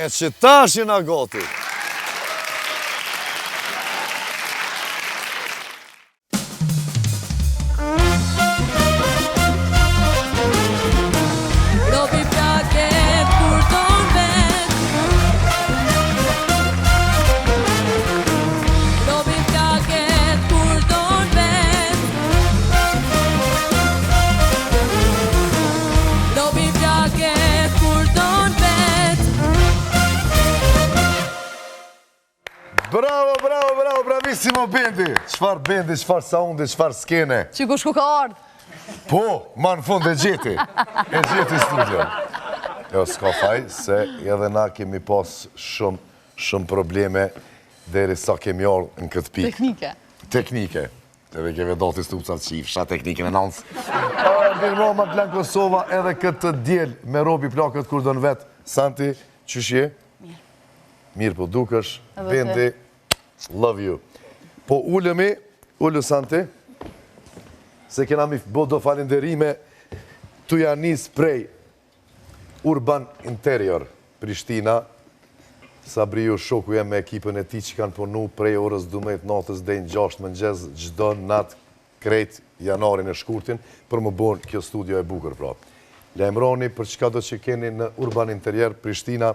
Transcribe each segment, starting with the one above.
që tash jena gati. Robi plaket kur ton vet. Robi plaket kur ton vet. Robi plaket kur ton vet. Bravo, bravo, bravo, bravissimo bendi. Çfarë bendi, çfarë soundi, çfarë skene. Qikush ku ka ardhë? Po, ma në fund e gjeti. E gjeti studio. Jo, s'ka faj, se edhe na kemi pas shumë probleme deri sa kemi orë në këtë pikë. Teknike. Teknike. Edhe keve doti stupca të qifë, sha teknike në nëns. Mirë ma Klan Kosova edhe këtë djel me robi plakët kur do në vetë. Santi, qysh je? Mirë. Mirë po dukesh, Edhe bendi, love you. Po ullëmi, ullu Santi, se kena mi bo do falenderime, tu janë nis prej Urban Interior, Prishtina, Sabriu shoku jem me ekipën e ti që kanë punu prej orës 12 natës dhe në 6 mëngjes gjdo natë krejt janarin e shkurtin për më bon kjo studio e bukur pra. Lajmëroni për çka do që keni në Urban Interior, Prishtina,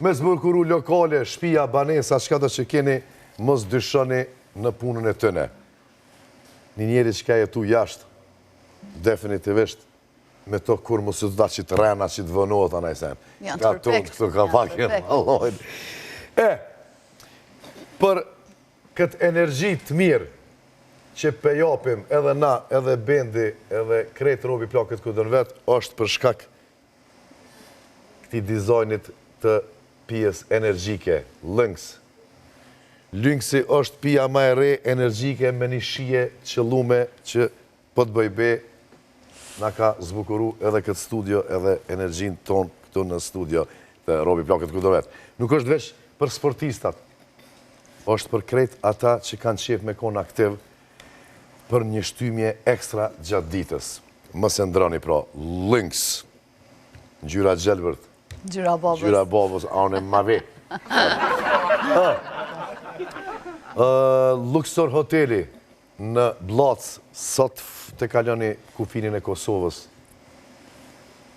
me zbërkuru lokale, shtëpia, banesa, çka do që keni, mos dyshoni në punën e tëne. Një njeri që ka jetu jashtë, definitivisht, me to kur mos të da që të rena, që të vënohet anaj sen. Janë Ka perfekt. këtu ka pak e mallojnë. Për këtë energji të mirë që pejapim edhe na, edhe bendi, edhe krejt robi plakët këtë në vetë, është për shkak këti dizajnit të pijes energjike, Lynx. Lynxi është pija ma e re energjike me një shije qëllume që po të bëjbe na ka zbukuru edhe këtë studio edhe energjin ton këtu në studio të robi plakët këtë vetë. Nuk është veç për sportistat, është për krejt ata që kanë qef me konë aktiv për një shtymje ekstra gjatë ditës. Mos e ndrani pra, Lynx, ngjyra gjelbërt, Gjyra babës. gjyra babës, anë ma ve. Luxor Hoteli në Blac, sot të kaloni kufinin e Kosovës.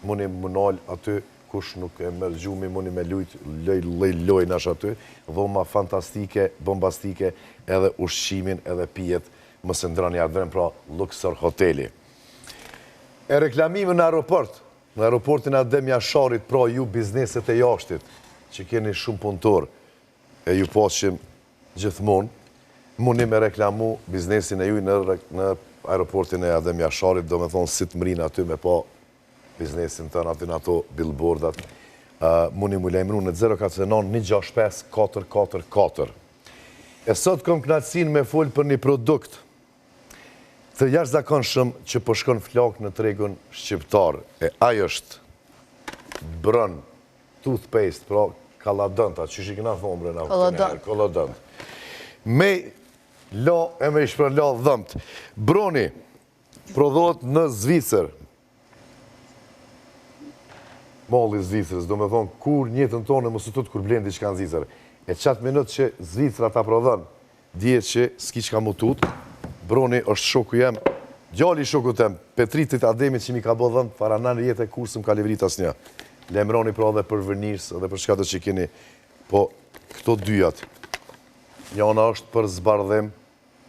Muni më nalë aty, kush nuk e mërë gjumi, muni me loj nash aty, dhoma fantastike, bombastike, edhe ushqimin, edhe pijet, më së ndrani adrem, pra Luxor Hoteli. E reklamime në aeroport, në aeroportin Adem Jasharit, pra ju bizneset e jashtit, që keni shumë punëtor, e ju pasim gjithmonë, mundi me reklamu biznesin e ju në aeroportin e Adem Jasharit, do me thonë si të mrinë aty me pa biznesin të në aty në ato billboardat, mundi mu lejmru në 049 165 444. E sot kom knatësin me folë për një produkt të jashtëzakonshëm që po shkon flak në tregun shqiptar. E ajo është Brën toothpaste, pra kaladënta, që shi këna thonë brëna, kaladënt. Me la e me ishpër la dhëmt. Broni prodhohet në Zvicër. Malli Zvicrës, do me thonë, kur njëtën tonë më sutut kur blendi që kanë Zvicër. E qatë minut që Zvicra ta prodhën, djetë që s'ki që ka mutut, Broni është shoku jem, djali shoku tem, Petritit Ademit që mi ka bo dhëmë, para në jetë e kursëm ka livrit as një. Lemroni pra dhe për vërnirës dhe për shkatët që keni, po këto dyjat. Njëna është për zbardhim,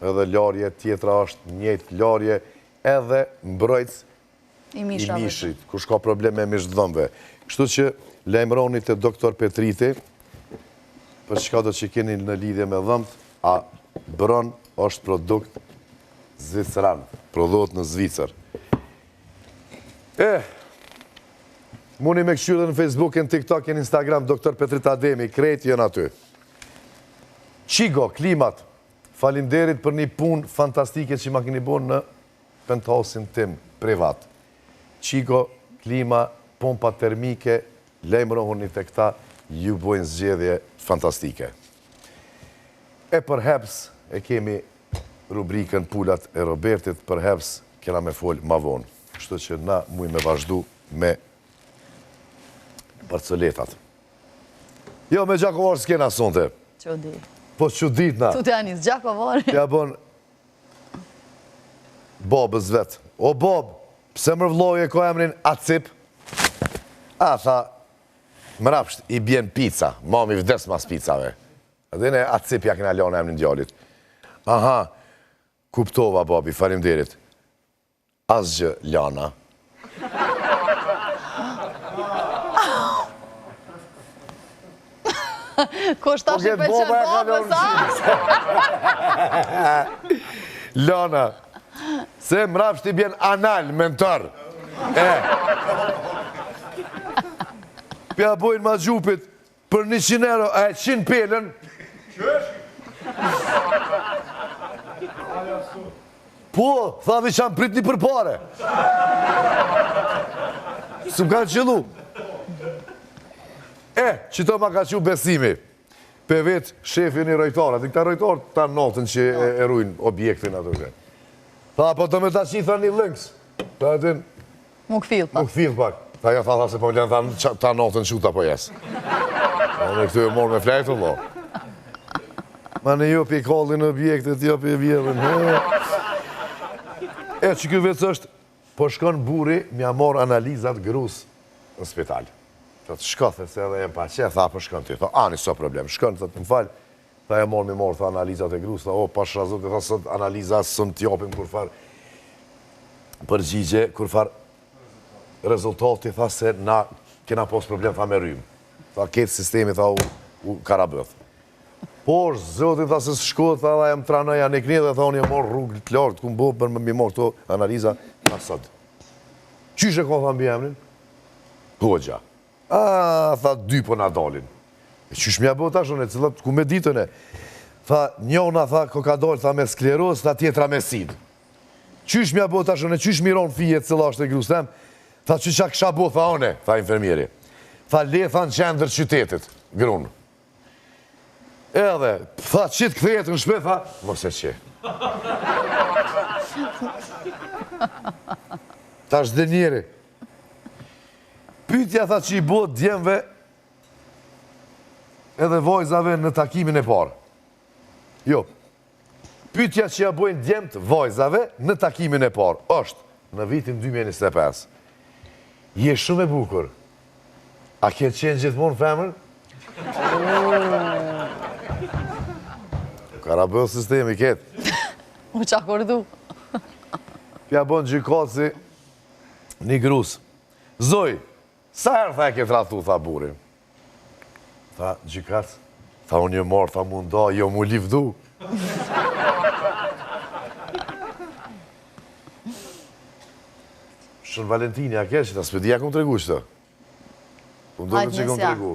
edhe larje, tjetra është njëjtë larje, edhe mbrojtës i mishrit, kush ka probleme me mishdhëmve. Kështu që lemroni të doktor Petriti, për shkatët që keni në lidhje me dhëmt, a Bron është produkt Zvicran, prodhohet në Zvicër. Muni me këshyrë në Facebook, në TikTok, në Instagram, Dr. Petrit Ademi, krejt jënë aty. Qigo, klimat, falinderit për një punë fantastike që ma keni bo në penthousein tim privat. Qigo, klima, pompa termike, lejmërohuni të këta, ju bojnë zgjedhje fantastike. E përheps e kemi rubrikën Pulat e Robertit, përheps kena me folë ma vonë. Kështu që na muj me vazhdu me Parceletat. Jo, me Gjakovar s'kena sonte. Që di. Po që ditna. Tu të janis, Gjakovar. Ja bon babës vetë. O Bob, pse më vloje ko emrin Acip? A, tha, më rapsht, i bjen pizza. Mami vdes mas pizzave. Dhe ne Acip ja kena lona emrin djallit. Aha, kuptova, Bobi, faleminderit. Asgjë, Lana. Ko shtash i pëlqen babës, a? Lana, se mrapsht i bjen anal, mentor. Pja bojnë ma gjupit për 100 euro, 100 pelën. Po, thavi që anë pritni për pare. Së më kanë qëllu. Që to ma ka që besimi. Pe vetë shefin i rojtarët. I këta rojtarët ta notën që e rujnë objektin ato që. Tha, po të me ta qitha një lëngs. Ta e din... Mu këthil pak. Mu këthil pak. Ta ja tha se po vlenë ta notën quta po jes. Në këtu e morë me flejtë, lo. Ma në jo pi kallin objektet, jo pi vjedhen. Që kjo vetës është, po shkon buri, mja morë analizat grus në spital. Të shkothe se edhe jem pa që, tha, po shkon ty. Tha, ani, so problem, shkon, të më falë. Tha, e morë, tha, analizat e grus. Tha, o, pash razot, tha, sot analizat së në t'jopim kur farë përgjigje, kur farë rezultati, tha, se na kena pos problem, tha, me rrymë. Tha, ketë sistemi, tha, u karabëth. Por, zotin, tha, se shkot, tha, jem tranoja në këni, dhe tha, unë jem morë rrugë të lartë, ku më bo për më morë këto analiza, tha, sot. Qyshe ko, tha, mbi emrin? Hoxha. A, tha, 2 po na dalin. Qysh mja bo tash, unë e cilat, ku me ditën e. Tha, njona, tha, ko ka dalë, tha, me skleroz, tha, tjetra me sid. Qysh mja bo tash, unë e qysh miron fije cilasht e grustem, tha, qysha kësha bo, tha, one, tha, infermieri. Tha, le, tha, në qendër qytetit, grunë. Edhe, tha, qitë këthejet në shpe, tha, mos e qe. Tash dhe njeri. Pytja, tha, që i bo djemve edhe vojzave në takimin e parë. Jo. Pytja që ja bojnë djemt vojzave në takimin e parë. është në vitin 2025. Je shumë e bukur. A ke qenë gjithmonë femër? Karabëll sistemi, ketë. U që akordu. Pja bon gjykaci një grusë. Zoj, sa herë tha e ke tratu, tha burin? Tha, gjykac, tha unë një morë, tha munda, jo mu livdu. Shën Valentini, a ke që ta s'pëdia këmë të regu qëtë? Pëndojnë që këmë të regu.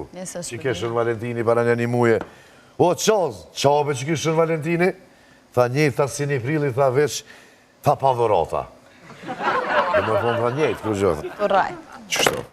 Që ke Shën Valentini para një muje. O, qabe që ke Shën Valentini? Tha njëtë, tha si një prili, tha veç, tha pa dhërata. Dhe më thonë, tha njëtë, kërë gjëtë. Të raj. Qështo?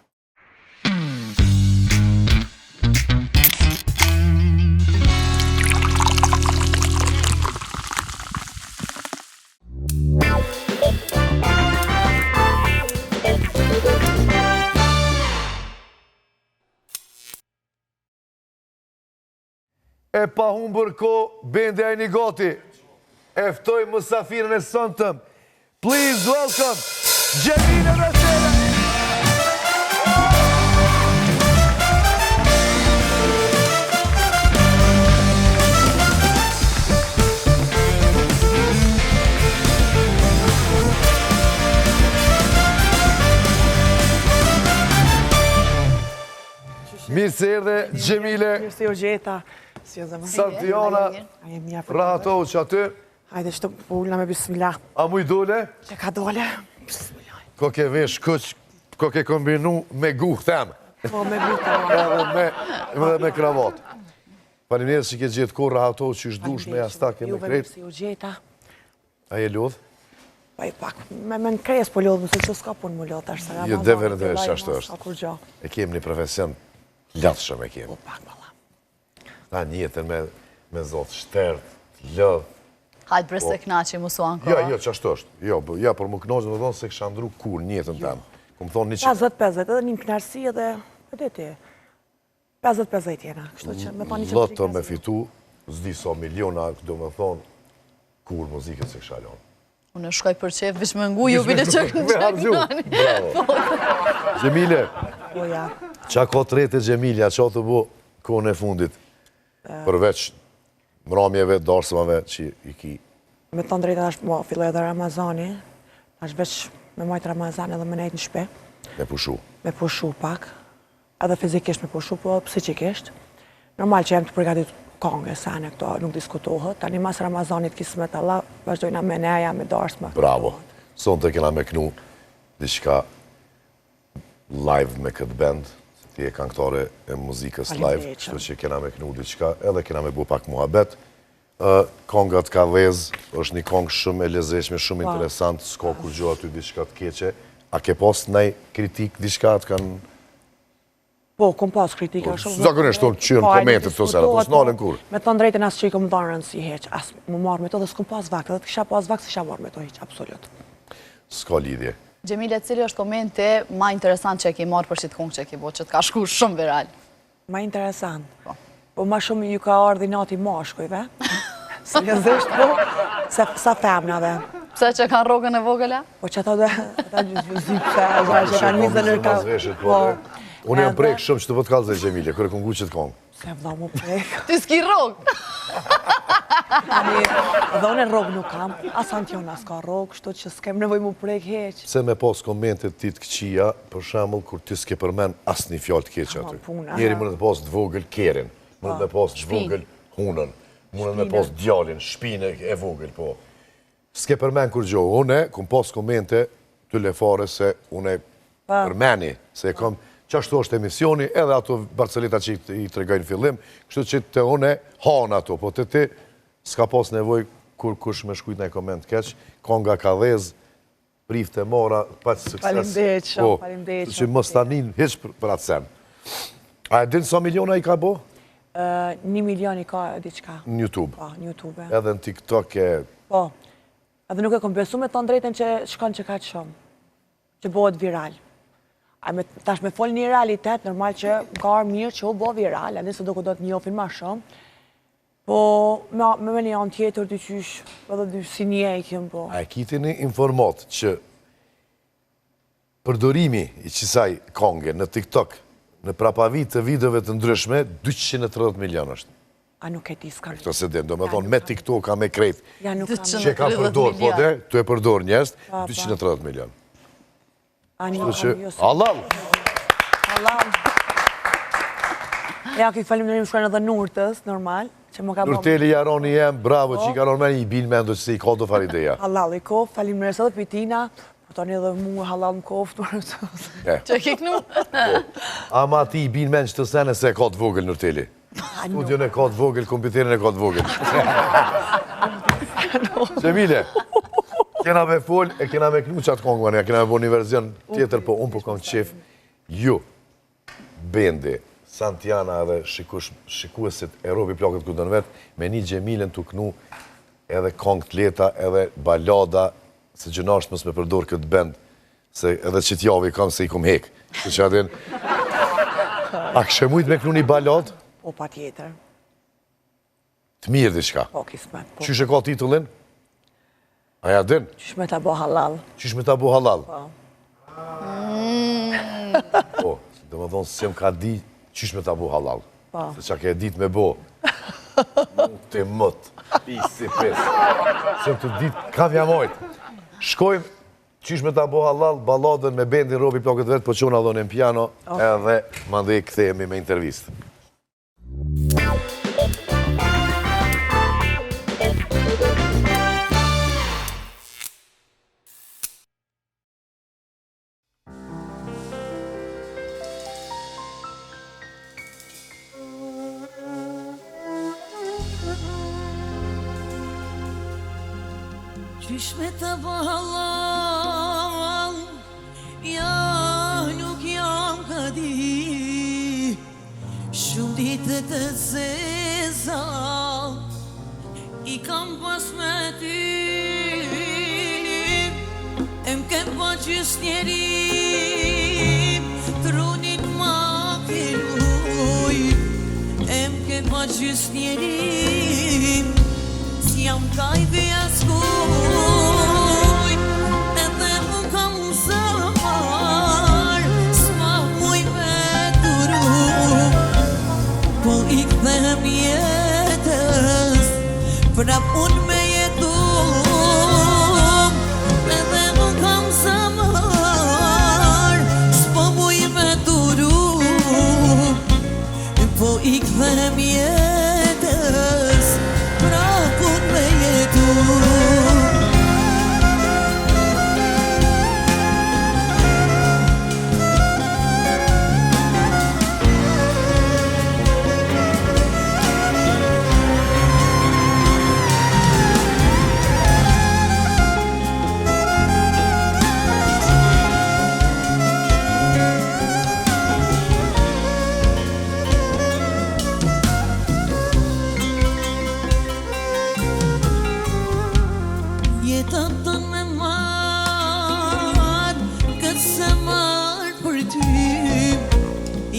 E pa humbër ko, bende a një goti. Eftoj mësafirën e sëntëm. Please welcome, Gjemile Vesela! Mirë se erdhe, Gjemile. Mirë se u gjeta. Santiona, rahatohu që aty. Hajde, shtë po ullna me bismillah. A mu i dole? Që ka dole? Bismillah. Ko ke vesh këq, ko ke kombinu me guh temë. Po me guta. Edhe me kravat. Faleminderit që ke gjithë kur rahatohu që është dush me jasta ke me Juve krejt. mirë se u gjeta. A je lodh? Pa i pak, me në kres po lodhë, mëse që s'ka punë më lodhë, ashtë sa Jo, devere që ashtë është. Kur gjo. E kem një profesion latëshëm e kem. Po pak, mala. Ta njëtën me zotë shtert, lëdh. Hajtë bre se knaqi musuan ko. Jo, që ashtë është. Jo, por më knoqë më thonë se kësha ndru kur njëtën temë. Këmë thonë 100. 50-50, edhe një knarësi edhe, edhe ti. 50-50 jena, kështu që me pani që Loto me fitu, zdi so miliona, do me thonë, kur muzikët se kësha lonë. Unë shkoj për qef, vish me ngu, ju bile që Me hargju, bravo. Gjemile, Po ja. qa ko të rete Gjemilja, qa të bu kone e fundit, përveç mramjeve, darsëmave që i ki. Me të drejta është mo filloj edhe Ramazani, është veç me majtë Ramazani edhe me nejtë në shpe. Me pushu. Me pushu pak, edhe fizikisht me pushu, po psikikisht. Normal që jem të përgatit kongë, sene këto nuk diskutohet. Tani mas Ramazanit kismet Allah, vazhdojna me neja, me darsma. Bravo. Sonë të kena me knu diçka live me këtë band, se ti e kanktore e muzikës live, kështu që kena me knu diçka, edhe kena me bu pak muhabet. Kongat ka vez, është një kongë shumë e lezeshme, shumë interesant, s'ka kur gjo aty diçka të keqe. A ke pas nej kritik diçka të kanë... Po, kom pas kritika shumë. Zakonisht, të qyrën komentet të sera, po s'nalen kur. Me të drejtën asë që i kom dhënë rëndësi heq, asë më marrë me to dhe s'kom pas vakt, edhe të kisha pas vakt, s'isha marrë me to heq, absolut. S'ka lidhje. Gjemile, cili është komenti ma interesant që e ki marrë për qitë kongë që e ki bo, që të ka shku shumë viral? Ma interesant. Po ma shumë ju ka ardhi nati mashkujve. Seriozisht, po, sa femnave. Pse që kanë rogën e vogëla? Po që ata zypse, që kanë njëzë në nërka. Unë jam prejkë shumë që të vëtë kalëzë e Gjemilje, kërë këngu që të kongë. Se vëlla mu prejkë. Ty s'ki rogë! Edhe unë e rogë nuk kam, as Antiona s'ka rogë, shto që s'kem nevoj mu prejkë heq. Se me pas komentet ti të këqia, për shemull, kur ti s'ke përmen asë një fjallë të keqë aty. Njeri mërë të pas të vogël kerin, mërë të pas të vogël hunën, mërë të pas djallin, shpine e vogël, po. S'ke përmen kur gjo, une, kum pas komente të lefare se une përmeni, se kom qashtu është emisioni, edhe ato Barcelita që i të regajnë fillim, kështu që të une hanë ato, po të ti s'ka pas nevoj kur kush me shkujt në koment keq, konga ka dhez, prifte mora, pa që sukses. Faleminderit shumë, faleminderit shumë. Që mos tanin hiç për atë sen. A e din sa miliona i ka bo? 1 milion i ka diqka. Në YouTube. Po, në YouTube. Edhe në TikTok e... Po, edhe nuk e kom besu me të drejten që shkon që ka të shumë, që bëhet viral. Tash me fol një realitet, normal që ka arë mirë që u bo viral, edhe se do këtë do të njofin ma shumë, po me një anë tjetër dy qysh, edhe dy si një e kjem po. A e kiti një informat që përdorimi i qisaj konge në TikTok, në prapavit të videove të ndryshme, 230 milion është. A nuk e ti s'ka. Këto se dem, do me thonë me TikTok ka me krejt, Ja nuk kam. që ka përdor, po dhe, të e përdor njështë, 230 milion. A një kam, jo se. Halal! Halal. Ja, këj falim në një shkojnë edhe Nurtës, normal, që më ka bo... Nurteli jaroni jem, bravo, që i ka nërmeni i bin me ndo që se i ka do farideja. Halal i kof, falim në resë edhe pitina, po tani edhe mu halal më koftë. Që ke knu? Ama ti i bin men që të sene se ka të vogël Nurteli. Studion e ka të vogël, kompiterin e ka të vogël. Gjemile, kena me fol e kena me knu qatë kongë, kena me bo një verzion tjetër, po unë po kom qef ju, bendi, Santiana edhe shikuesit e Robi Plakët Kundën vetë, me një Gjemilen të knu edhe kongë të leta, edhe balada, se gjënasht mës me përdor këtë bend, se edhe që t'javi kam se i kom hek. Se që adin, a kështë mujt me knu një balad? Po, pa tjetër. Të mirë di shka. Po, kismet, po. Qysh e ka titullin? Aja din? Qysh me ta bo halal. Qysh me ta bu halal? Po. Po, dhe më thonë se më ka di qysh me ta bu halal. Po. Se që ke dit me bo. Nuk të mët, pisi pis. Se më të dit, ka vja mojt. Shkojmë, qysh me ta bu halal, baladën me bendin Robi Plakët vetë, po qona dhonë në piano, edhe mandej këthejemi me intervistë. Qysh me të bo halal, ja nuk jam ka di, shumë ditë të zeza, i kam pas me ty, e m'ke pa qys njeri, trunit ma ke luj. gjys njerim, si jam kajve askuj, edhe unë kam zëmar, s'ma muj me duru, po i këthem jetës, prap unë me jetu, edhe unë kam zëmar, s'po muj me duru, po i këthem jetës, prap unë me jetu. Jetën tën me marrë, këtë se marrë për ty,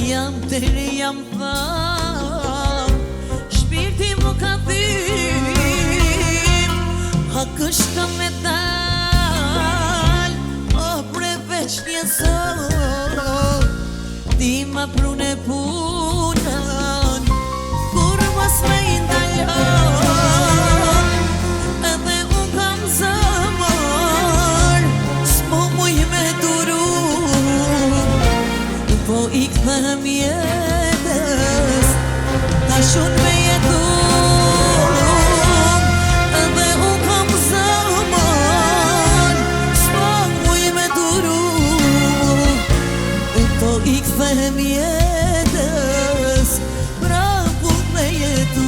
jam tere, jam tham, shpirti mu ka thym, hakësht ka me dal, o bre veç një sot, ti ma prune punën, kur mos me i ndalon, edhe unë kam zëmër, s'mo muj me duru, po i këthem jetës, tashun me jetu, edhe unë kam zëmër, s'mo muj me duru, po i këthem jetës, prapu me jetu.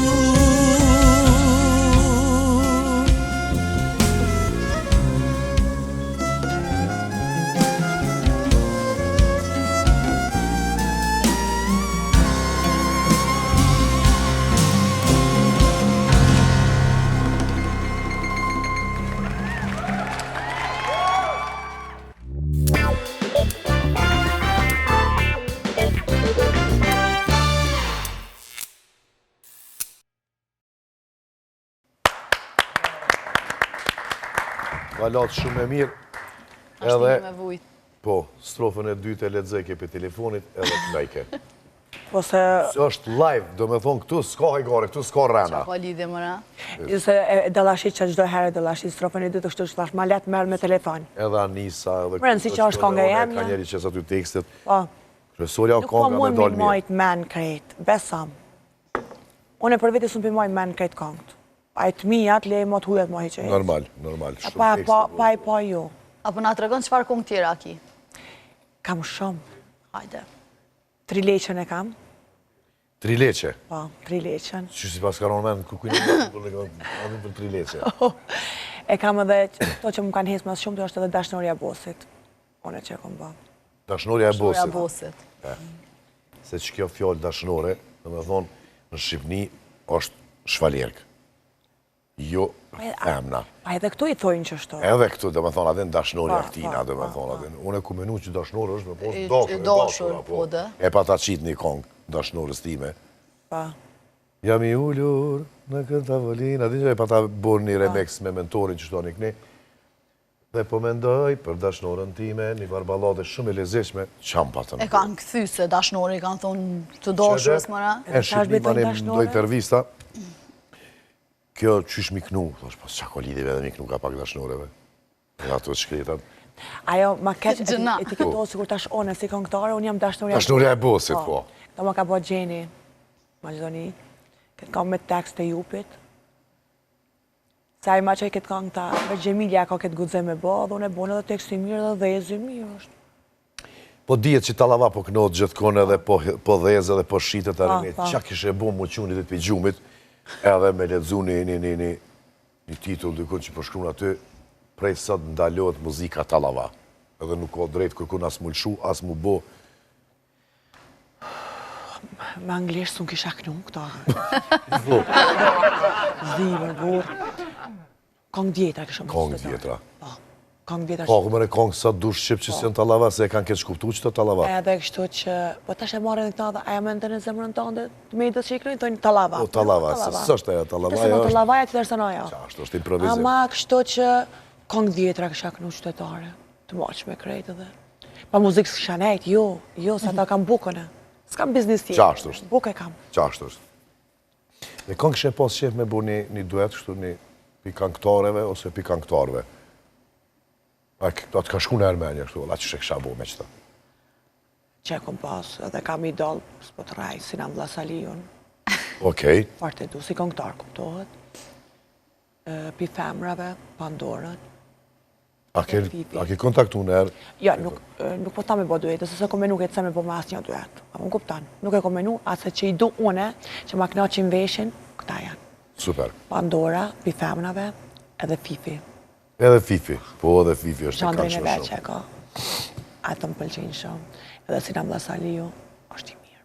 Ka latë shumë e mirë, Ashtu edhe, me vujt. po, strofën e dytë e lexojke për telefonit edhe të lajke. Po se, Së është live, do me thonë këtu s'ka hajgare, këtu s'ka rena. Po lidhje mëra. se dallashit që çdo herë dallashit strofën e dytë kështu që thash ma let merr me telefon. Edhe Anisa, edhe Më rëndësi që është kënga jemja. Ka njeri që sa ty tekstet. Po, Kresoria nuk po kënga me mund dalë mi mirë. majt men krejt, besam. Unë për vetes unë për majt men krejt këngët. A e të mijat, le më të hujat më hiqe. Normal. Shumë Pa tekstet. jo. Apo na tregon çfarë këngë tjera ki? Kam shumë. Hajde. Trileqen e kam. Trileqe. Po, trileqen. Që si pas karon men, kujnë për trileqe. E kam edhe to që më kanë hesë mas shumë, të është edhe dashnoria bosit. Unë që e kom ba. Dashnoria e Shnoria bosit. bosit. Se që kjo fjallë dashnore, dhe me thonë, në Shqipni është shvaljerk. Jo femna. Pa edhe këtu i thojnë që shto. Edhe këtu, dhe me thonë, adhe në dashnoria Pa, këtina, pa, dhe me pa, thonë, adhe. Unë e ku menu që dashnore është me E posë dashur, po, dhe. E pa ta qitë një kongë dashnorës time. Pa. Jam i ullur në këtë tavolinë, ati që e pa ta borë një remix me mentorin që shto një këni. Dhe po mendoj për dashnorën time, një barballate shumë e lezeqme, qam pa të E kanë këthy se dashnori kanë thonë të dashurës mëra. E Shqipni ma betojnë ne dashnore? mdoj intervista. Kjo qysh mi knu, thash pas qako lidhjeve dhe mi knu ka pak dashnoreve. Dhe ato shkretat. Ajo ma keq Gjëna. etiketohë sikur tash one si këngëtare, unë jam dashnoria. Dashnoria e bosit, po. Do ma ka bo Gjeni, Maqedoni, këtë kam me tekst të jupit. Sa i ma që i këtë këngë ta, veç Gjemilja ka këtë gudzem me bo, dhe unë e bonë edhe teksti mirë dhe dhezi mirë është. Po dihet që Tallava po knotë gjithkone edhe po dheze dhe po shitet të rinit. pa. Qa kishe bo mu qunit dhe të gjumit, edhe me ledzu një titull dykun që përshkruan aty, prej sot ndalohet muzika Tallava. Edhe nuk ka drejt kërkun as mu lëshu, as mu bo. Me anglisht s'unë kisha knu këta. Vlo, Zimër, burë. Këngë djetra kësha më kongë djetra. këngë vjetër. Po, këmër e kongë sa dush shqip që si në Tallava, se e kanë keq kuptu që të Tallava. Edhe kështu që, po tash e marrën këta dhe aja me në të në zemrën tonë dhe me i të që i kryjnë, tojnë Tallava. Po, Tallava, së është e Tallava, Tërse në Tallavaja që tërse në ajo. Qashtë, është improvizim. Ama kështu që këngë vjetra kësha kënu qytetare, të maqë me krejtë dhe. Pa muzikë s'kësha nejtë, jo, sa ta kam bukën e. S'kam biznis tjetë. Qashtë është. Bukë e kam. Qashtë është. Dhe këngë kështë e pas qef me bu një duet, kështu një pikangtareve ose pikangtarve. A të ka shku në Ermenja, kështu, la që kësha bu me qëta. Që e kom pas, edhe kam idol, s'po të raj, si nam Vlasalion. Okej. Parte du, si këngëtar, kuptohet. Pi femrave, Pandorën. A ke kontaktu në erë? Ja, nuk po ta me bo duet, se se kom menu këtë se me bo me asë një duet. A më kuptan, nuk e kom menu, asë që i du une, që ma knaqin veshin, këta janë. Super. Pandora, pi femrave, edhe Fifi. Edhe Fifi, po edhe Fifi është në Qandrin e kanë veqe ka. Ato më pëlqenë shumë. Edhe Sinam Vlasaliu, është i mirë.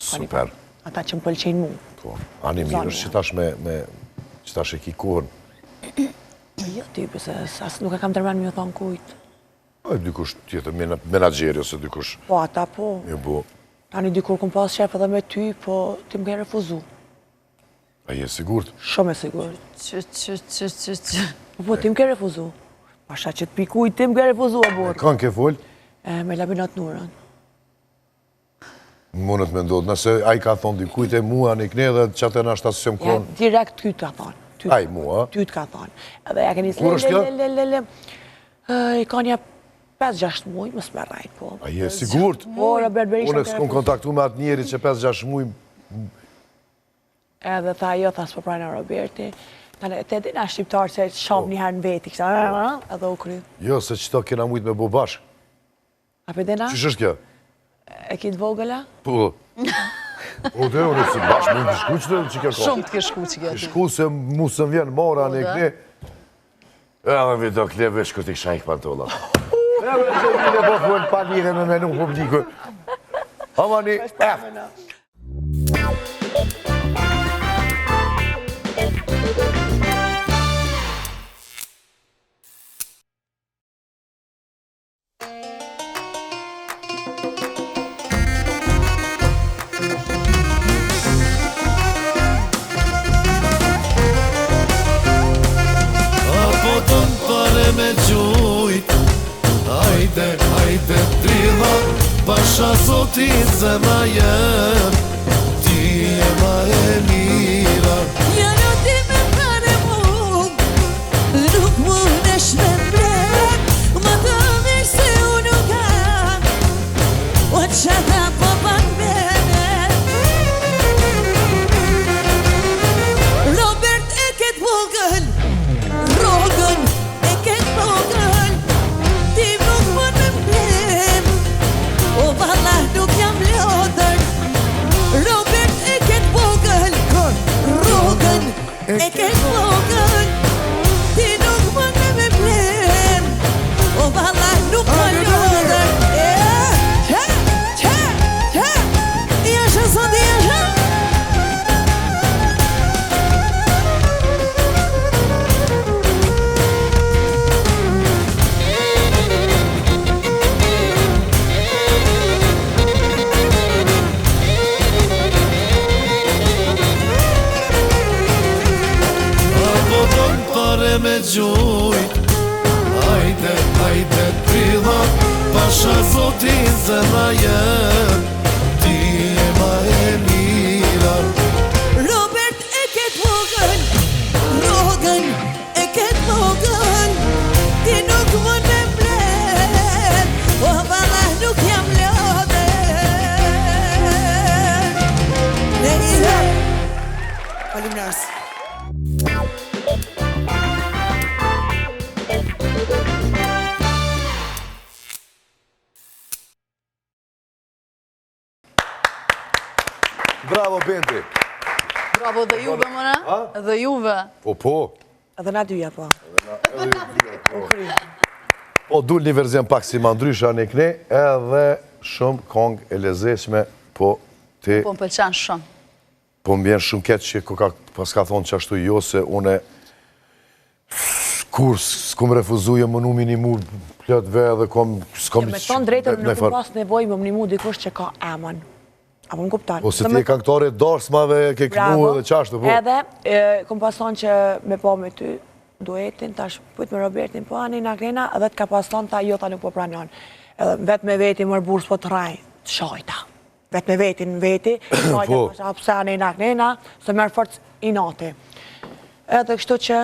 Super. Ata që më pëlqenë mu. Po, ani mirë është që tash që tash e ki kohën. Jo, ty, pëse asë nuk e kam tërmen me ju thonë kujtë. A dikush tjetër, menagjeri ose dikush. Po, ata po. Jo, bo. Tani dikur këm pas shef edhe me ty, po ti më ke refuzu. A je sigurt? Shumë e sigurt. Që. Po, ti më ke refuzu. Pasha që të pikuj, ti më ke refuzu e borë. Kanë ke folë? Me Labinat Nurën. Mundet me ndodhë. Nëse a i ka thonë dikujt e mua një këne dhe që atë në ashtë asë që më konë. Direkt ty të ka thonë. Aj mua? Ty të ka thonë. Edhe ja keni Kur është kjo? I ka një 5-6 muj, më s'me rajt, po. A je sigurt? Po, Robert Berisha Unë më ke s'kom kontaktu me atë njeri që 5-6 muj. Edhe tha jo, tha s'po prajnë Roberti. Tane, te dina shqiptarë që shom një herë në veti, kështa, edhe u kry. Jo, se qëta kena mujt me bo bashkë. A për dina? Qysh është kjo? E kitë vogëla? Po. O dhe, unë si bashkë mund të shku që kjo ka. Shumë të ke shku që kjo ty. Shku se mu së vjen mora në këne. Edhe me do kleve shku t'i kësha i këpantolla. Edhe që një po fuën pa njëre me menu publiku. Ama një F. Me gjujt, hajde trilla, pasha zotin zema jem, ti e ma e mira. Janë ti me pare mu, nuk mu nesh me mbrek, më të mirë se unë nuk kam, o qata po pan mene. Robert e ket vogël, rogën e ket vogël, ti nuk më në mblem, o vallah nuk jam lodër. Robert e ket vogël, rogën e ket vogël, ti nuk më në me mblem, o vallah nuk jam lodër. Jasha sot jasha. Me gjujt, hajde trilla, pasha zotin zema jem, ti e ma e mira. Robert e ket vogël, rogën e ket vogël, ti nuk më në mbledh, o vallah nuk jam lodër. Faleminderit. Bravo, Benti. Bravo dhe juve, mëna. Dhe juve. Po. Edhe na dyja, po. Po, dul një verzion pak si ma ndrysha në këne, edhe shumë kong e lezeshme, po ti... Po më pëlqen shumë. Po më bjen shumë keq që pas ka thonë që ashtu jo, se une Kur s'kom refuzu, jam mënu minimu plotve dhe s'kom... Me tonë drejtën nuk më pas nevoj më mnimu dikush që ka emën. Apo më kuptan. Po se ti e kanktore darsmave, ke knu edhe qashtu, po? Edhe, kom pason që me po me ty, duetin, tash pujt me Robertin, po anë i nagrena, edhe t'ka pason ta jo ta nuk po pranon. Edhe vetë me veti mërë burës po të raj, të shojta. Vetë me vetin veti, shojta, pasha pëse anë i nagrena, se merë forc i nati. Edhe kështu që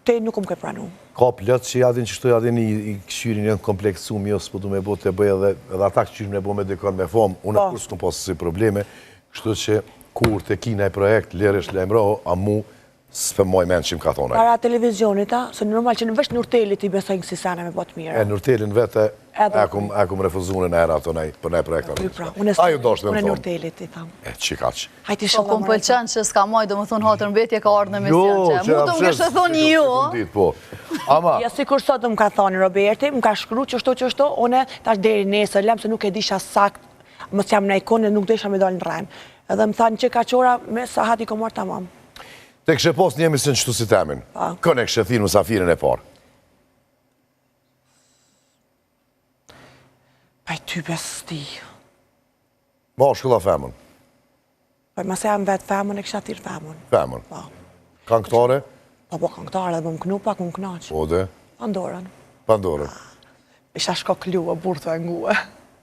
te nuk më ke pranu. Ka plët që jadin që shtu jadin i këshyrin janë kompleksum, jo s'po du me bo të bëj edhe ata këshyrin me bo me dikon me fom, unë kur s'kom pasë si probleme, kështu që kur të kina e projekt, lërësh lejmëroho, a mu s'pe moj menë që më ka thonaj. Para televizionit, se normal që në vesh Nurtelit i besojnë kësi sene me botë mire. E Nurtelin vete, e kum refuzunë në era ato për ne projekta. Ajo doshtë me Unë më thonë. Nurtelit i thamë. E qikaq. Hajti Po shumë ku më pëlqen që s'ka moj, do më thonë hatër mbetje ka ardhë në mision që. Mu të më kështë thonë jo. Ama, Ja, si kur sot më ka thonë Roberti, më ka shkru qështu, une tash deri nesër, lem se nuk e disha sakt, mos jam në ikon e nuk desha me dalë në rajmë. Edhe më thanë që ka qora me sa hati ko marë tamam. te kështë pos një emision qëtu si temin. Këne kështë thinë mësafirin e parë. Pa i ty bes ti. Ma shkulla femën. Pa i mase jam vetë femën e kësha tirë femën. Femën. Pa. Kanktore? Po kanktare dhe më më knu pak më knaqë. Po dhe? Pandorën. Pandorën. Isha shko klua, burë të ngue.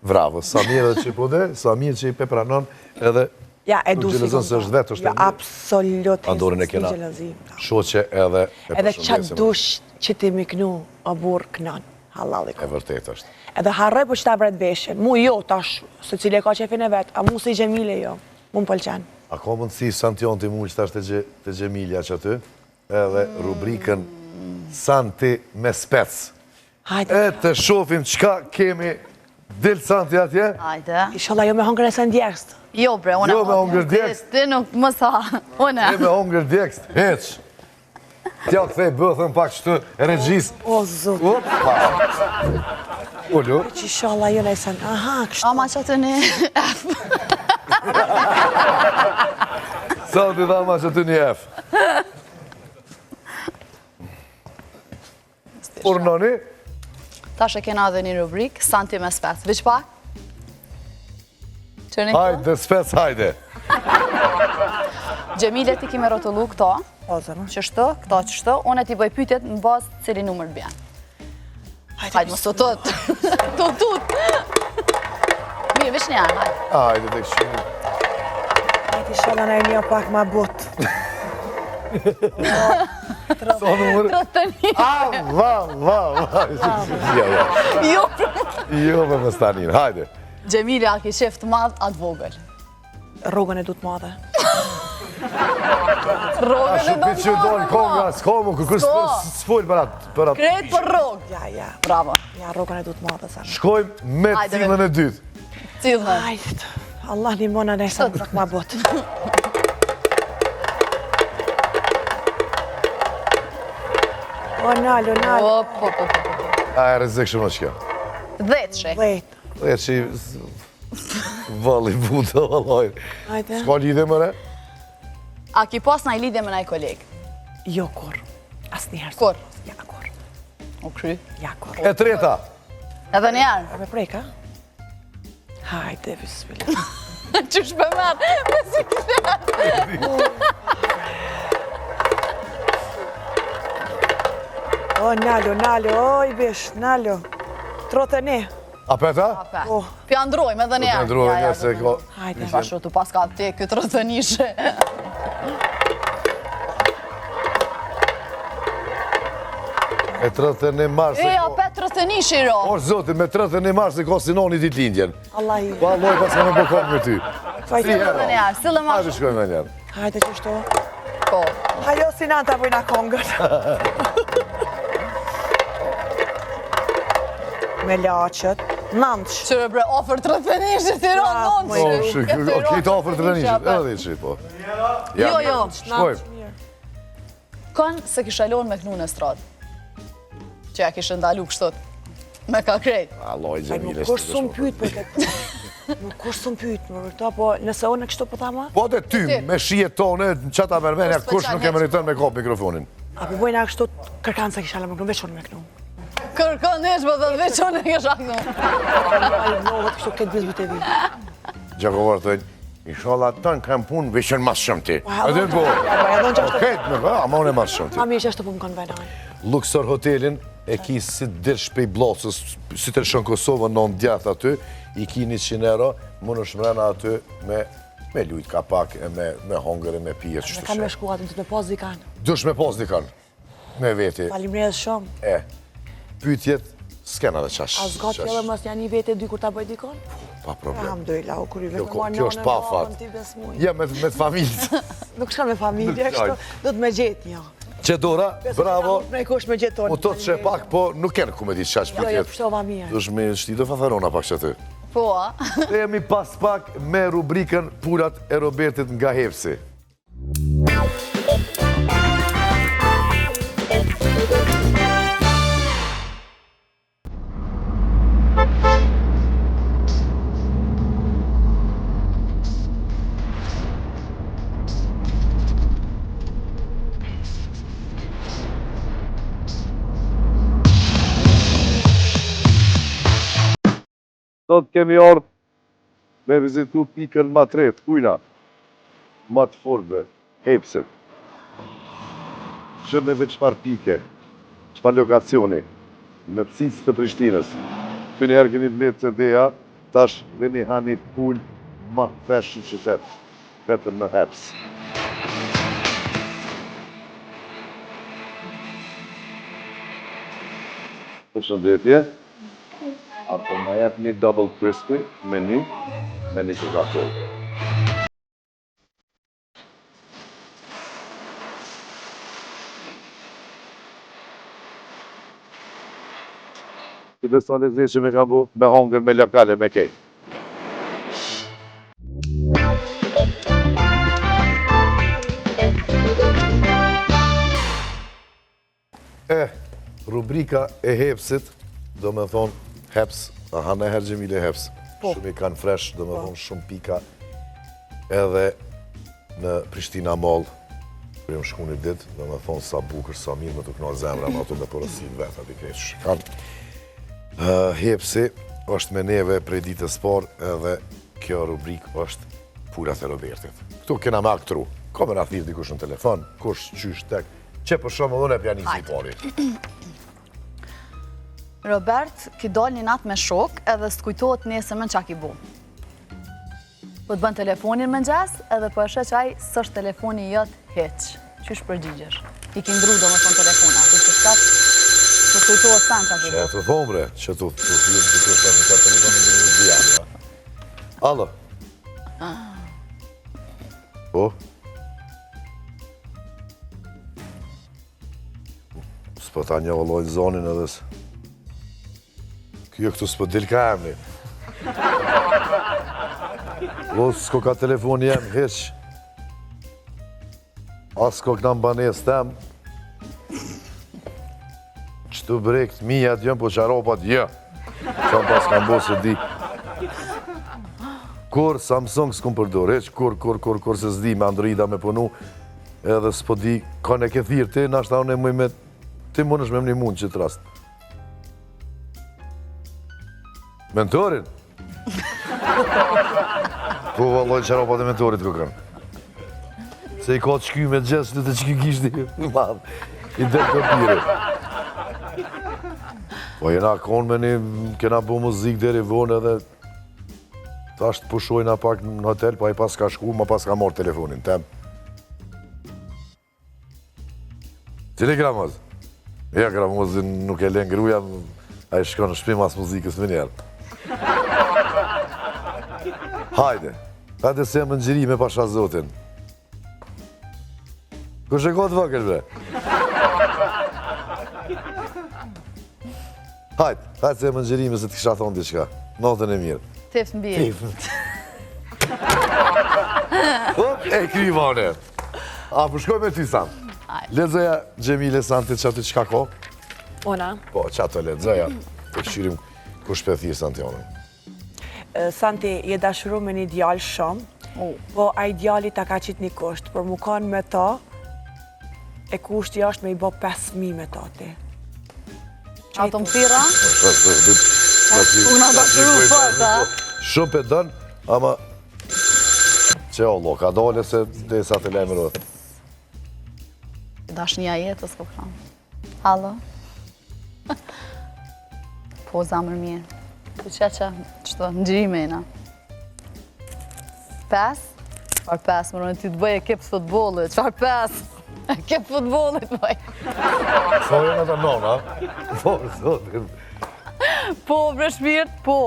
Bravo, sa mirë dhe që i po dhe, sa mirë që i pepranon edhe Ja, e du si gjelëzën se është vetë, është e mirë. Absolut, Pandorën e kena shoqe edhe e edhe përshëndesim. qatë dush që ti mi knu, o burë knan. Halal i E ko. vërtet është. Edhe harroj për që ta vret veshen. Mu jo, tash, se cile ka qefin e vetë, a mu si Gjemile jo. Mu më pëlqen. A ka mundësi Santion të mullë që tash të Gjemilja që aty, edhe rubrikën Santi me spec. Hajde. E të shofim qka kemi dilë Santi atje. Hajde. Ishallah jo me hongër e se ndjerst. Jo bre, unë Jo me hongër djekst. Ti nuk më sa, unë. E me hongër djekst, heq. Tja këthej bëthën pak qëtë regjis. O, zot. Ullu. Që ishallah jo në e sen. Aha, kështë. Ama që të një Santi dhama që të një F. Urnoni? Tash e kena dhe një rubrik, Santi me spec. Viq pak? Qërni këto? Hajde, spec, hajde. Gjemile ti kime rotullu këto, O, zërë. qështu, këto qështu, unë e ti bëj pyetjet në bazë cili numër të bjen. Hajde, mos të tut. Të tut. Mirë, vish një janë, hajde. Hajde, të këshimë. Hajde, ishallah në e një pak ma but. Sa numër? Të një. Va. Jo, Jo, me më stanin, hajde. Gjemile a ki qef të madh atë vogël. Rrugën e du të madhe. Rogën e Shumë do pitë që dojnë konga, s'ka mu, kërës s'full për atë. Kretë për rogë. Ja. Bravo. Ja, rrugën e du të madhe, zërë. Shkojmë me Hajde, cilën e dytë. Cilën. Hajde, Allah një mona në e sen pak ma but. O, nalo. Po. A e rezek shumë është kjo. 10 shek. Vejt. Dhe që i... Vali buta, valoj. Hajde. S'ka lidhe mëre? A ki pas na i lidhje me naj kolegë? Jo, kur. As njëherë. Kur? Ja, kur. U kry. Ja, kur. E treta. Edhe njerë. A me prejka? Hajde, bismillah. Qysh për merë? Me si kështë. O, nalo, oj, bish, nalo. Trote ne. A peta? Oh. Pja ndrojmë edhe njerë. Në ndrojë një se ko... Hajde. Pashu të pas ka te këtë rëtënishe. E 31 mars e E, a ko... pet rëtënishi ro. Por zotin, me 31 mars e ko sinoni ditë lindjen. Allah i. Pa loj pas ka me bëkom me ty. Fajte. Edhe njerë, sile ma Hajde shkojmë me njerë. Hajde, që shto. Po. Hajo, si nanta vojna kongër. Me laqët. Nëndsh. Qërë bre, ofër të rëtënishi, ti ro Bravo, nëndë O, ki të ofër të rënishit, edhe dhe që po. Jo. Shkojmë. Kënë se kisha lonë me knu në stradë. Që ja kishë ndalu kështot. Me ka krejt. A loj Gjemile. Nuk kur sum pyet për këtë. Nuk kur sum pyet më vërta, po nëse unë kështu po thama? Po dhe ty, me shijet tone, që ta mërmenja, Po, kush nuk e meriton me kop mikrofonin. A për bojna kështu kërkan se kisha lëmë, veç unë me kënu. Kërkon nesh, po dhe veç unë e kisha kënu. Ai nohët kështu këtë vizbit e vi. Gjakovar thënë, inshallah tanë kam punë veçën mas shumë ti. A dhe po, Edhe unë qashtu. këtë me ka, ama unë e mas shumë ti. Ma mirë që ashtu po më kanë venaj. Luxor hotelin e ki si dirë shpej blocës, si të lëshën Kosovë në djath aty, i ki 100 euro, më në shmrena aty me lujt kapak, me hongër e me pije, që Me shtu kanë me shë. shku atë, të me pas dikanë. Dush me pos dikan, me veti. Falimrez shumë. Pytjet, s'kena dhe qash. A zgat edhe mos janë një vete dy kur ta bëj dikon? Pa problem. Alhamdulillah, u kur i vetë marrë Kjo është pa fat. ti besmuj. Ja, me të familjët. Nuk shkan me familje, Nuk kështu, do të me gjetë një. Qedora, bravo. Me kush me gjeton. U tot që pak, po nuk kenë ku me di qash Jo, jo, pytjet. pështova mirë. Dush me shtitë fatharona pak që ty. Po, a? Ne jemi pas pak me rubrikën Pulat e Robertit nga Hepsi. Do të kemi orë me vizitu pikën ma tretë, kujna, ma të forbe, Hepsit. Që me veç çfarë pike, çfarë lokacioni, në pësisë të Prishtinës. Për njëherë keni të letë CD-a, tash dhe një hani pull ma fesh në qytet, vetëm në Heps. Përshëndetje. Apo më jep një double crispy me një Coca-Cola. Të beson e zhe që me kam bu me hongër, me lokale, me kej. Rubrika e Hepsit, do me thonë Heps, aha në herë Gjemile Heps. Shumë i kanë fresh, do me thonë shumë pika edhe në Prishtina Mall. Kërë jam shku një ditë, do me thonë sa bukër, sa mirë, me të kënoj zemra, me ato me porosin vetë, ati krejtë shikanë. Hepsi është me neve prej ditës parë edhe kjo rubrik është Pulat e Robertit. Këtu kena me aktru, ka me na thirë dikush në telefon, kush qysh tek, që për shumë edhe në pianisi i pari. Robert, ki dal një natë me shok edhe s'kujtohet nesër më qa ki bu. Po të bën telefonin më ngjas edhe po e shë qaj s'është telefoni jëtë heq. Qysh përgjigjesh? I ki ndru do më thonë telefona, ti që shkat, po kujtohet san qa ki bu. Që të thomre, që të thirë të të shkatë në qatë telefonin dhe një dhja. Alo. Po? S'po ta një vëllojnë zonin edhe së. Kjo këtu s'po dil ka emni. O, s'ko ka telefoni jem, heq. As s'ko këna mbanes tem. Qëtu brekt mijat jem, po qaropat jë. Qa pas kam bo se di. Kur Samsung s'kom përdur, heq, kur se s'di me Androida me punu. Edhe s'po di, ka ne ke thirë ti, nashta unë e mëj me... Ti mund është me më një mund që të rast. Mentorin? Po, valloj, qaropat e mentorit ku kanë. Se i ka të shky me gjesë, të shky kishti në madhë. I dhe këpire. Po, jena konë me një, kena bu muzikë deri vonë edhe ta është pushojna pak në hotel, pa i pas ka shku, ma pas ka morë telefonin, tem. Telegramaz? Ja, gramozin nuk e len gruja, a i shko në shpi mas muzikës më njerë. Hajde se më ngjiri me pasha zotin. Kush e ka të vogël bre? Hajde se më ngjiri me se të kisha thonë diçka. Notën e mirë. Teft mbi. Hop, e krivone. A, përshkoj me ty Sam. Ledzoja Gjemile Santit që aty qka ko? Ona? Po, që ato ledzoja. Të këshyrim kush për thirë Santionën. Santi je dashuru me një djallë shumë, po a i djalli ta ka qitë një kusht, për mu kanë me ta, e kushti është me I bo 5.000 me tati. Ato më thira? Unë bashkëru fort, a? Shumë për dënë, ama që Allah, ka dole se dhe sa të lejmë rëtë. Dashnia jetës, po kam. Halo? Po, zamër mirë. Po që, qëto, në gjime jena. 5? Qfar 5, më rënë ty të bëj e kep futbolit. Qfar 5? E kep futbolit, bëj. Po, e në të nona, po, zotin. Po, bre shpirt, po.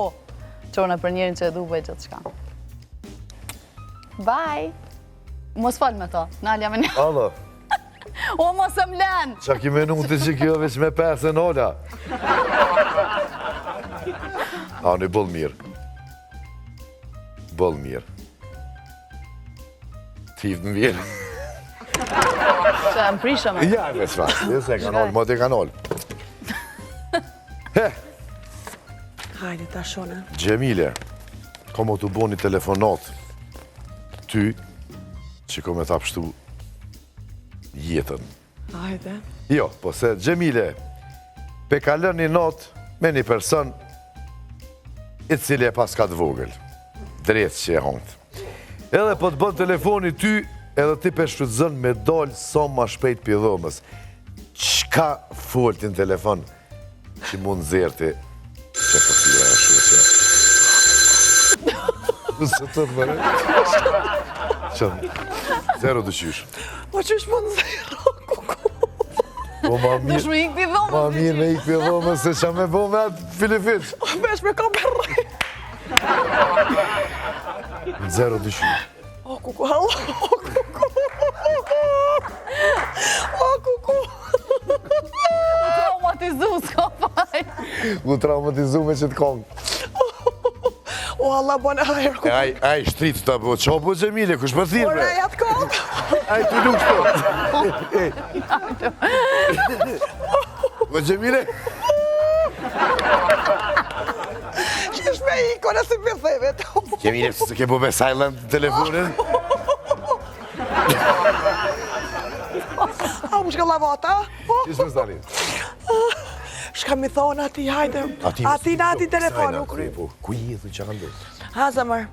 Qona për njerin që e du bëj gjithë shka. Bye. Mos fal me ta, Nalja me një. Alo, O, mos e mlen. qa ki menu të që kjo veç me 5 e nola? A, në bëllë mirë. Bëllë mirë. Tivë më vjerë. Që e më prishëm e. Ja, veç fa, se kanol, më të kanol. Hajde, ta shone. Gjemile, ka më të bo një telefonat ty që ko me ta pështu jetën. Hajde. Jo, po se Gjemile, pe kalën një not me një person I cili e pas ka të vogël. Drejt që e hongët. Edhe po të bën telefoni ty, edhe ti pe shfrytëzën me dalë sa ma shpejt për dhomës. Qka folti në telefon që mund zerti që po tira e shuqe? Nëse të të mërë? Qëmë, zero dëqysh. Po qysh më në zero, kuku. Po ma Dush mirë, me ikë për dhomës. ma mirë me ikë për dhomës se që me bo me atë Filipit. Vesh me kamerë. Zero dëqysh. O, kuku, hallo, o, kuku. O, kuku. Traumatizu, s'ka faj. U traumatizu me që të kongë. O, Allah, bënë hajrë, kuku. Aj, shtritë të po, qa po Gjemile, kush për thirë, O, bre? reja të kongë. Aj, të nuk shto. Po Gjemile? Qysh me iko nësi për theve të. Gjemile, se ke po me silent telefonin? A, më shka lavata? Qështë me stani? Shka mi thonë ati, hajde. Ati në ati telefonu. Po, ku i dhe që kanë dhe? Ha, zemër.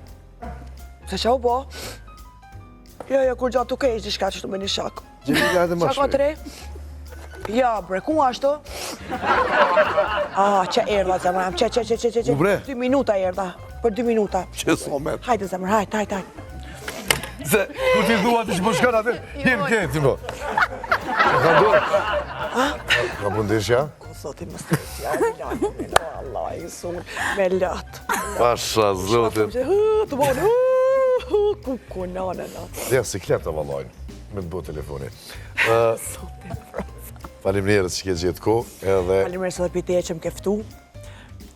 Se që u bo? Jo, kur gjatë tuk e ishtë shka që shtu me një shak. Gjemile, hajde ma Qa ka shpejt. tre? Ja, bre, ku ashtu? Ah, që erda, zemër, që. U, bre? 2 minuta erda, për 2 minuta. Që so me? Hajde, zemër, hajde. Se, ku ti dhua të që po shkon atë? Jem ke, ti mo. Ka ndorë? Ka pëndeshja? Zotin më stëtja, Allah, i sun, me latë. Pasha, zotin. Të bonë, kuku, nane. Ja, si kletë të valojnë, me të bo telefoni. Faleminderit që ke gjithë ko, edhe... Faleminderit se dhe pite që më keftu,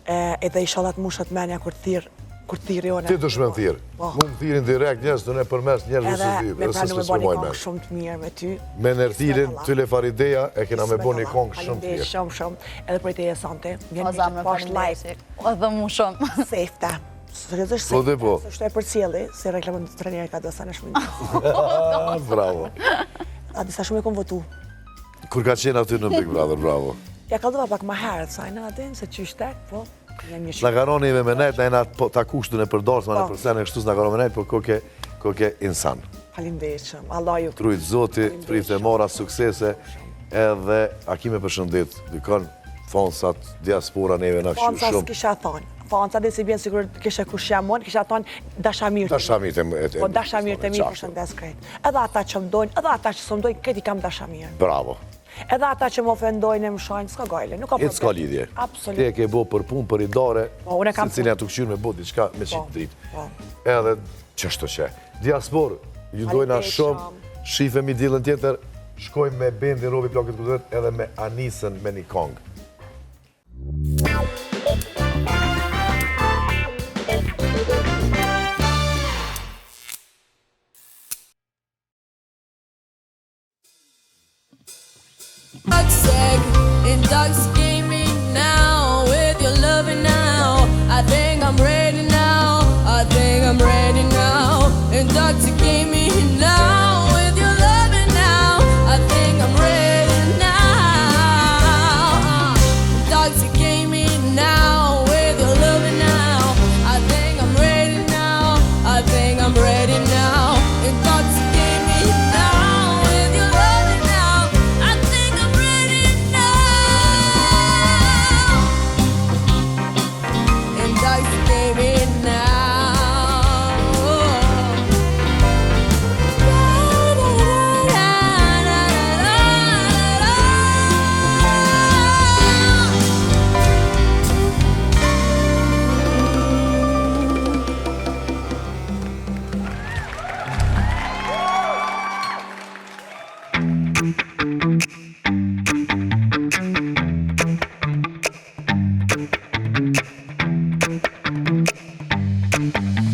edhe i shalat mushat menja kur thirë jone. Ti të shme më thirë. Mu më thirin direkt njerës të ne përmes njerës Edhe nësë me pranu me bo një kongë shumë të mirë me ty. Me nërtilin, ty le farideja, e kena me bo një kongë shumë të mirë. Faleminderit shumë, edhe për te e sante. O, Vjen një zamër, që pash live. faleminderit. O, dhe mu shumë. Safe ta. Seriozisht Po, dhe po. Se shtoj për cjeli, se reklamën të treneri ka dosa në shumë. Bravo. A disa shumë e kom votu. Kur ka qenë aty në Big Brother, bravo. Ja kaldova pak ma herët, sajna adin, se qysh tek, po. Nga garoni me nejt, na jena ta kushtu në përdorës, ma në përsen e kështus nga garoni me nejt, po koke insan. Faleminderit shumë, Allah ju. Trujt zoti, prifte mora, suksese, edhe a ki me përshëndet, dykon, fonsat, diaspora, neve në kështu Fonca shumë. s'kisha thonë. Fonca dhe si bjen sigur kisha kush jam unë, kisha thonë dashamir. Dashamir të Po dashamir të mirë përshëndes krejt. Edhe ata që më dojnë, edhe ata që s'm dojnë, krejt i kam dashamir. Bravo. Edhe ata që më ofendojnë e më shajnë, s'ka gajle, nuk ka problem. Jetë s'ka lidhje. Ti Absolut. e ke bo për punë, për i dare, Po, unë e kam se cilja të këshyrë me bo diçka me qitë dritë. Po. Edhe qështu që. Diasporë, ju dojna Faleminderit shumë, shifemi dillën tjetër, shkojmë me bendin Robi Plakët Kulturet edhe me Anisën me një kongë. Intoxicate me now with your loving now. I think I'm ready now. I think I'm ready now. Intoxicate me now with your loving now. I think I'm ready. Thank